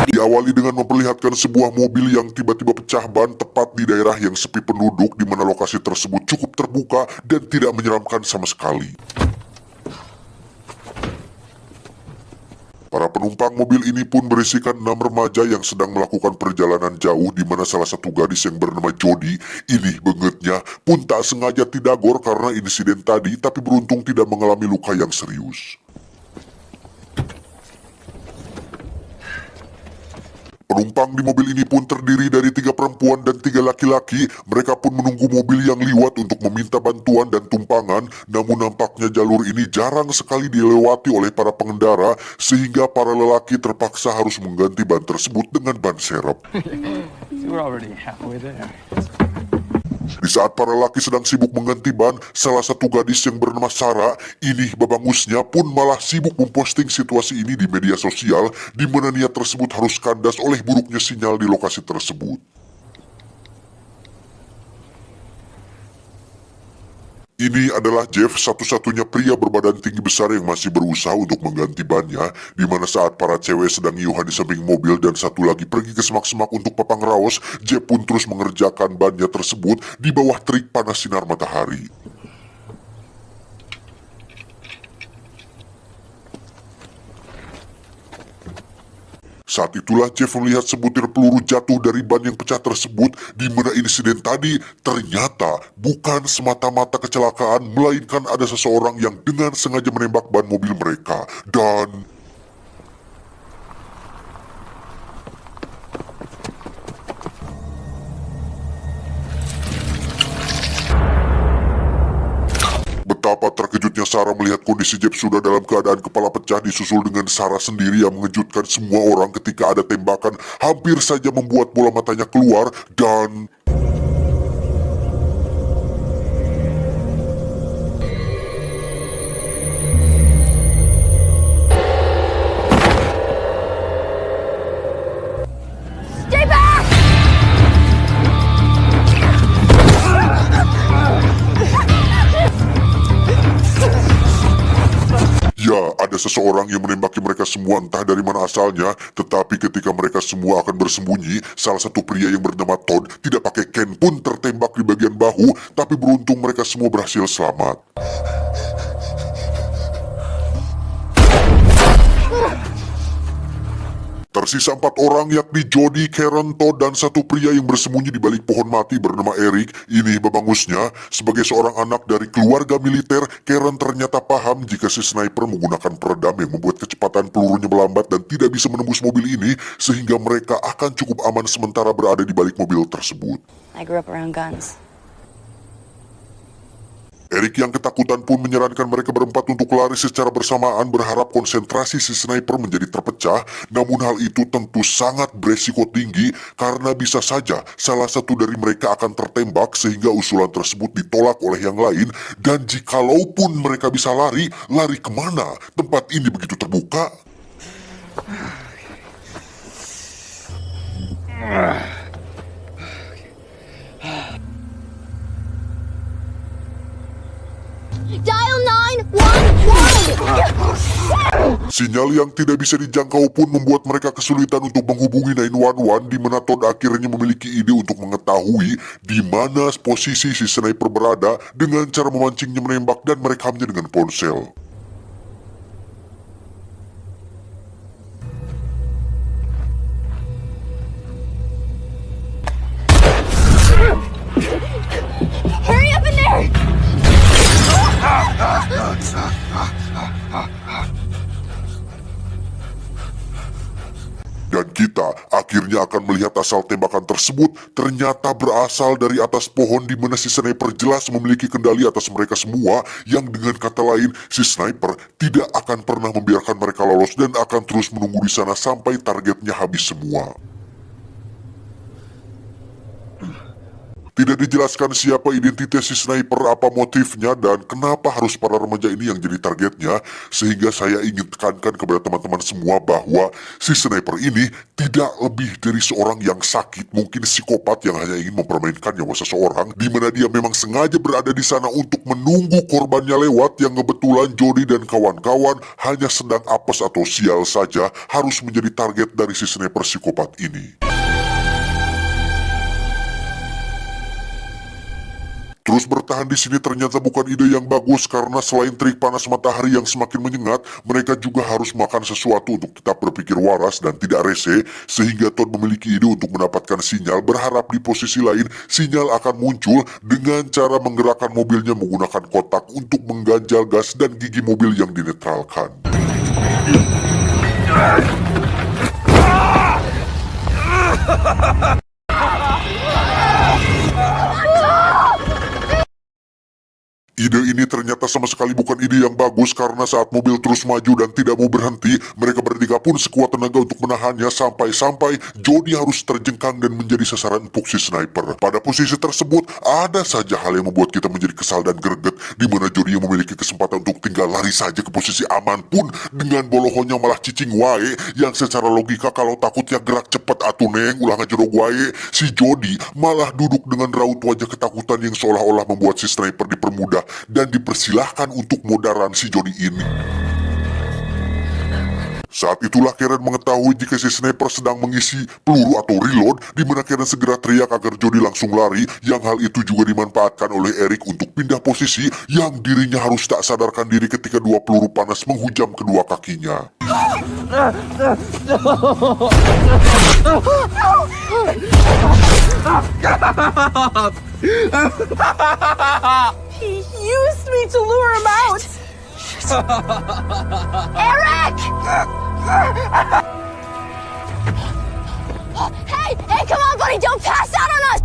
Diawali dengan memperlihatkan sebuah mobil yang tiba-tiba pecah ban tepat di daerah yang sepi penduduk, di mana lokasi tersebut cukup terbuka dan tidak menyeramkan sama sekali. Para penumpang mobil ini pun berisikan 6 remaja yang sedang melakukan perjalanan jauh, di mana salah satu gadis yang bernama Jody ini bengetnya pun tak sengaja tidagor karena insiden tadi, tapi beruntung tidak mengalami luka yang serius. Penumpang di mobil ini pun terdiri dari 3 perempuan dan 3 laki-laki. Mereka pun menunggu mobil yang liwat untuk meminta bantuan dan tumpangan, namun nampaknya jalur ini jarang sekali dilewati oleh para pengendara, sehingga para lelaki terpaksa harus mengganti ban tersebut dengan ban serep. We're already halfway there. Di saat para laki sedang sibuk mengganti ban, salah satu gadis yang bernama Sarah, ini babangusnya pun malah sibuk memposting situasi ini di media sosial, di mana niat tersebut harus kandas oleh buruknya sinyal di lokasi tersebut. Ini adalah Jeff, satu-satunya pria berbadan tinggi besar yang masih berusaha untuk mengganti bannya, di mana saat para cewek sedang iuhan di samping mobil dan satu lagi pergi ke semak-semak untuk papang raos, Jeff pun terus mengerjakan bannya tersebut di bawah terik panas sinar matahari. Saat itulah Jeff melihat sebutir peluru jatuh dari ban yang pecah tersebut, di mana insiden tadi ternyata bukan semata-mata kecelakaan, melainkan ada seseorang yang dengan sengaja menembak ban mobil mereka. Dan betapa terkejutnya Sarah melihat kondisi Jeff sudah dalam keadaan kepala pecah, disusul dengan Sarah sendiri yang mengejutkan semua orang ketika ada tembakan hampir saja membuat bola matanya keluar. Dan Stay back! ya, ada seseorang yang menembaki mereka semua, entah dari mana asalnya. Tetapi ketika mereka semua akan bersembunyi, salah satu pria yang bernama Todd tidak pakai Ken pun tertembak di bagian bahu, tapi beruntung mereka semua berhasil selamat. Tersisa 4 orang, yakni Jody, Karen, Todd, dan satu pria yang bersembunyi di balik pohon mati bernama Eric. Ini babangusnya, sebagai seorang anak dari keluarga militer, Karen ternyata paham jika si sniper menggunakan peredam yang membuat kecepatan pelurunya melambat dan tidak bisa menembus mobil ini, sehingga mereka akan cukup aman sementara berada di balik mobil tersebut. I grew up around guns. Eric yang ketakutan pun menyarankan mereka berempat untuk lari secara bersamaan, berharap konsentrasi si sniper menjadi terpecah. Namun hal itu tentu sangat beresiko tinggi, karena bisa saja salah satu dari mereka akan tertembak sehingga usulan tersebut ditolak oleh yang lain. Dan jikalaupun mereka bisa lari, lari kemana? Tempat ini begitu terbuka. Dial 911! Sinyal yang tidak bisa dijangkau pun membuat mereka kesulitan untuk menghubungi 911, di mana Todd akhirnya memiliki ide untuk mengetahui di mana posisi si sniper berada dengan cara memancingnya menembak dan merekamnya dengan ponsel. Hurry up in there! Dan kita akhirnya akan melihat asal tembakan tersebut ternyata berasal dari atas pohon, di mana si sniper jelas memiliki kendali atas mereka semua, yang dengan kata lain si sniper tidak akan pernah membiarkan mereka lolos dan akan terus menunggu di sana sampai targetnya habis semua. Tidak dijelaskan siapa identitas si sniper, apa motifnya, dan kenapa harus para remaja ini yang jadi targetnya, sehingga saya ingin tekankan kepada teman-teman semua bahwa si sniper ini tidak lebih dari seorang yang sakit, mungkin psikopat yang hanya ingin mempermainkan nyawa seseorang, di mana dia memang sengaja berada di sana untuk menunggu korbannya lewat, yang kebetulan Jody dan kawan-kawan hanya sedang apes atau sial saja harus menjadi target dari si sniper psikopat ini. Terus bertahan di sini ternyata bukan ide yang bagus, karena selain terik panas matahari yang semakin menyengat, mereka juga harus makan sesuatu untuk tetap berpikir waras dan tidak rese, sehingga Todd memiliki ide untuk mendapatkan sinyal, berharap di posisi lain sinyal akan muncul dengan cara menggerakkan mobilnya menggunakan kotak untuk mengganjal gas dan gigi mobil yang dinetralkan. Ide ini ternyata sama sekali bukan ide yang bagus, karena saat mobil terus maju dan tidak mau berhenti, mereka bertiga pun sekuat tenaga untuk menahannya sampai-sampai Jody harus terjengkang dan menjadi sasaran empuk si sniper. Pada posisi tersebut, ada saja hal yang membuat kita menjadi kesal dan greget, di mana Jody yang memiliki kesempatan untuk tinggal lari saja ke posisi aman pun dengan bolohonya malah cicing wae, yang secara logika kalau takut ya gerak cepet atuh neng, ulah ngajerog wae. Si Jody malah duduk dengan raut wajah ketakutan yang seolah-olah membuat si sniper dipermudah dan dipersilahkan untuk modaran si Jody ini. Saat itulah Karen mengetahui jika si sniper sedang mengisi peluru atau reload, di mana Karen segera teriak agar Jody langsung lari, yang hal itu juga dimanfaatkan oleh Eric untuk pindah posisi, yang dirinya harus tak sadarkan diri ketika dua peluru panas menghujam kedua kakinya. He used me to lure him out! Eric! Hey, come on, buddy! Don't pass out on us!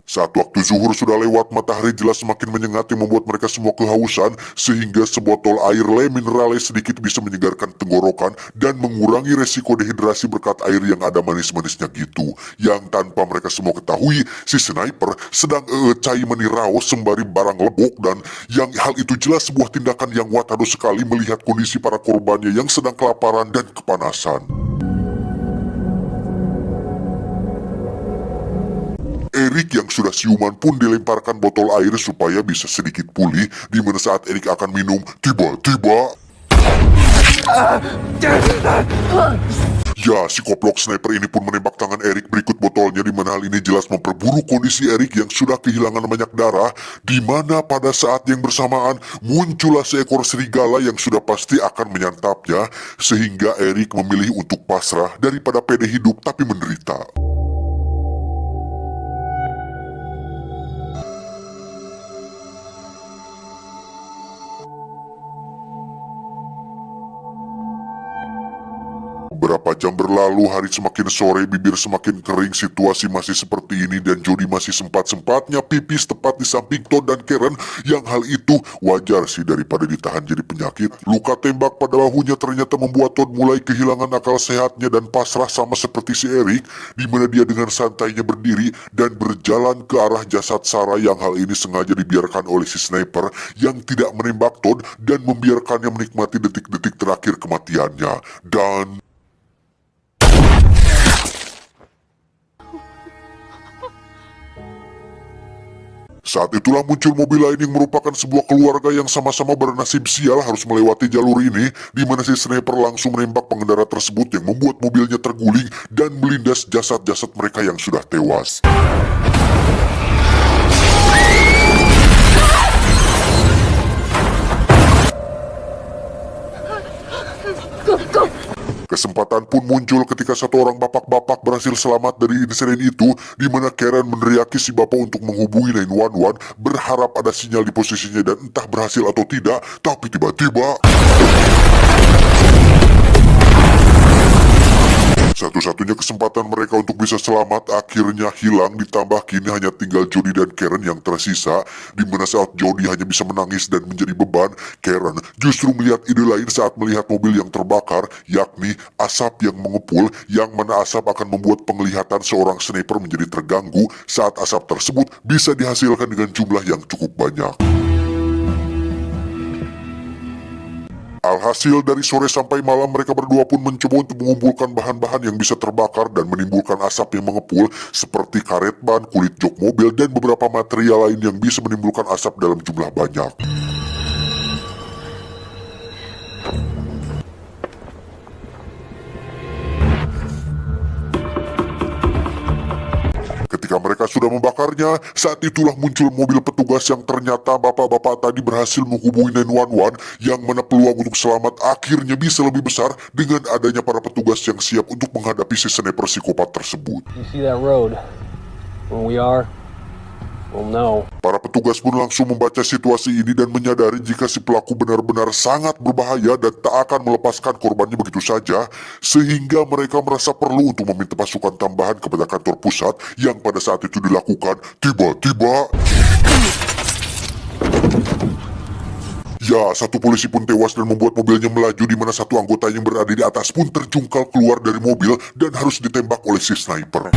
Saat waktu zuhur sudah lewat, matahari jelas semakin menyengat yang membuat mereka semua kehausan, sehingga sebotol air Le Minerale sedikit bisa menyegarkan tenggorokan dan mengurangi resiko dehidrasi berkat air yang ada manis-manisnya gitu. Yang tanpa mereka semua ketahui, si sniper sedang cai menirau sembari barang lebok, dan yang hal itu jelas sebuah tindakan yang watado sekali melihat kondisi para korbannya yang sedang kelaparan dan kepanasan. Eric yang sudah siuman pun dilemparkan botol air supaya bisa sedikit pulih, di mana saat Eric akan minum, tiba-tiba ya, si koplok sniper ini pun menembak tangan Eric berikut botolnya, di mana hal ini jelas memperburuk kondisi Eric yang sudah kehilangan banyak darah, di mana pada saat yang bersamaan muncullah seekor serigala yang sudah pasti akan menyantapnya, sehingga Eric memilih untuk pasrah daripada pede hidup tapi menderita. Beberapa jam berlalu, hari semakin sore, bibir semakin kering, situasi masih seperti ini dan Jody masih sempat-sempatnya pipis tepat di samping Todd dan Karen, yang hal itu wajar sih daripada ditahan jadi penyakit. Luka tembak pada bahunya ternyata membuat Todd mulai kehilangan akal sehatnya dan pasrah sama seperti si Eric, di mana dia dengan santainya berdiri dan berjalan ke arah jasad Sarah, yang hal ini sengaja dibiarkan oleh si sniper yang tidak menembak Todd dan membiarkannya menikmati detik-detik terakhir kematiannya. Dan saat itulah muncul mobil lain yang merupakan sebuah keluarga yang sama-sama bernasib sial harus melewati jalur ini, di mana si sniper langsung menembak pengendara tersebut yang membuat mobilnya terguling dan melindas jasad-jasad mereka yang sudah tewas. Kesempatan pun muncul ketika satu orang bapak-bapak berhasil selamat dari insiden itu, di mana Karen meneriaki si bapak untuk menghubungi 911 berharap ada sinyal di posisinya, dan entah berhasil atau tidak, tapi tiba-tiba Satu-satunya kesempatan mereka untuk bisa selamat akhirnya hilang, ditambah kini hanya tinggal Jody dan Karen yang tersisa, di mana saat Jody hanya bisa menangis dan menjadi beban, Karen justru melihat ide lain saat melihat mobil yang terbakar, yakni asap yang mengepul, yang mana asap akan membuat penglihatan seorang sniper menjadi terganggu saat asap tersebut bisa dihasilkan dengan jumlah yang cukup banyak. Alhasil dari sore sampai malam mereka berdua pun mencoba untuk mengumpulkan bahan-bahan yang bisa terbakar dan menimbulkan asap yang mengepul seperti karet ban, kulit jok mobil, dan beberapa material lain yang bisa menimbulkan asap dalam jumlah banyak. Ketika mereka sudah membakarnya, saat itulah muncul mobil petugas yang ternyata bapak-bapak tadi berhasil menghubungi 911, yang mana peluang untuk selamat akhirnya bisa lebih besar dengan adanya para petugas yang siap untuk menghadapi si sniper psikopat tersebut. You see that road? When we are, we'll know. Para petugas pun langsung membaca situasi ini dan menyadari jika si pelaku benar-benar sangat berbahaya dan tak akan melepaskan korbannya begitu saja, sehingga mereka merasa perlu untuk meminta pasukan tambahan kepada kantor pusat, yang pada saat itu dilakukan. Tiba-tiba ya, satu polisi pun tewas dan membuat mobilnya melaju, di mana satu anggota yang berada di atas pun terjungkal keluar dari mobil dan harus ditembak oleh si sniper.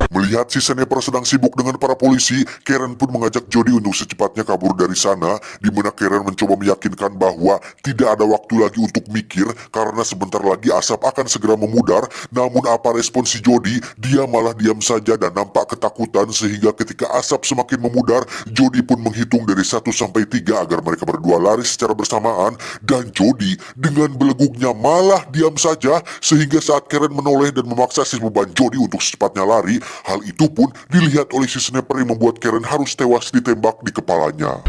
Melihat si sniper sedang sibuk dengan para polisi, Karen pun mengajak Jody untuk secepatnya kabur dari sana, di mana Karen mencoba meyakinkan bahwa tidak ada waktu lagi untuk mikir karena sebentar lagi asap akan segera memudar. Namun apa respon si Jody? Dia malah diam saja dan nampak ketakutan, sehingga ketika asap semakin memudar, Jody pun menghitung dari 1 sampai 3 agar mereka berdua lari secara bersamaan, dan Jody dengan beleguknya malah diam saja, sehingga saat Karen menoleh dan memaksa si beban Jody untuk secepatnya lari, hal itu pun dilihat oleh si sniper yang membuat Karen harus tewas ditembak di kepalanya.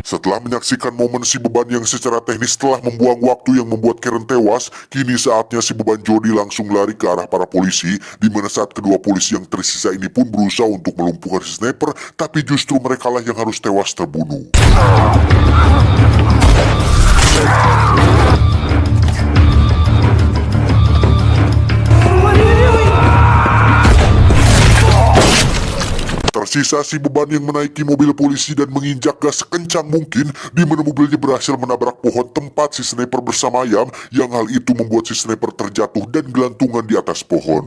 Setelah menyaksikan momen si beban yang secara teknis telah membuang waktu yang membuat Karen tewas, kini saatnya si beban Jody langsung lari ke arah para polisi, di mana saat kedua polisi yang tersisa ini pun berusaha untuk melumpuhkan si sniper, tapi justru merekalah yang harus tewas terbunuh. Tersisa si beban yang menaiki mobil polisi dan menginjak gas sekencang mungkin, di mana mobilnya berhasil menabrak pohon tempat si sniper bersemayam, yang hal itu membuat si sniper terjatuh dan gelantungan di atas pohon.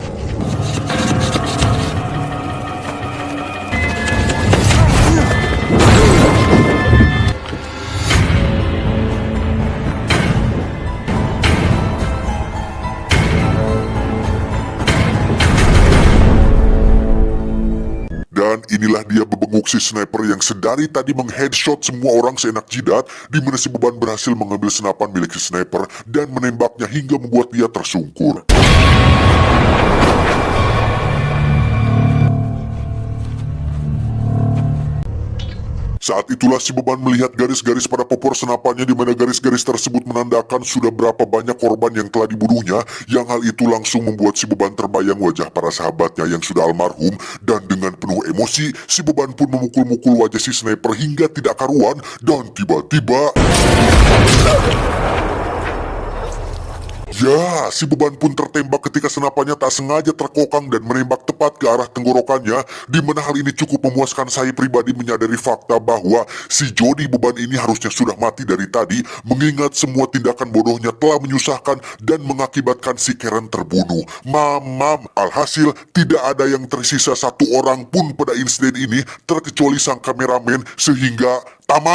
Dan inilah dia bebenguk si sniper yang sedari tadi mengheadshot semua orang seenak jidat, di mana si beban berhasil mengambil senapan milik si sniper dan menembaknya hingga membuat dia tersungkur. Saat itulah si beban melihat garis-garis pada popor senapannya, di mana garis-garis tersebut menandakan sudah berapa banyak korban yang telah dibunuhnya, yang hal itu langsung membuat si beban terbayang wajah para sahabatnya yang sudah almarhum, dan dengan penuh emosi si beban pun memukul-mukul wajah si sniper hingga tidak karuan, dan tiba-tiba ya, si beban pun tertembak ketika senapannya tak sengaja terkokang dan menembak tepat ke arah tenggorokannya, di mana hal ini cukup memuaskan saya pribadi menyadari fakta bahwa si Jody beban ini harusnya sudah mati dari tadi, mengingat semua tindakan bodohnya telah menyusahkan dan mengakibatkan si Karen terbunuh. Mamam, alhasil tidak ada yang tersisa satu orang pun pada insiden ini terkecuali sang kameramen, sehingga tamat.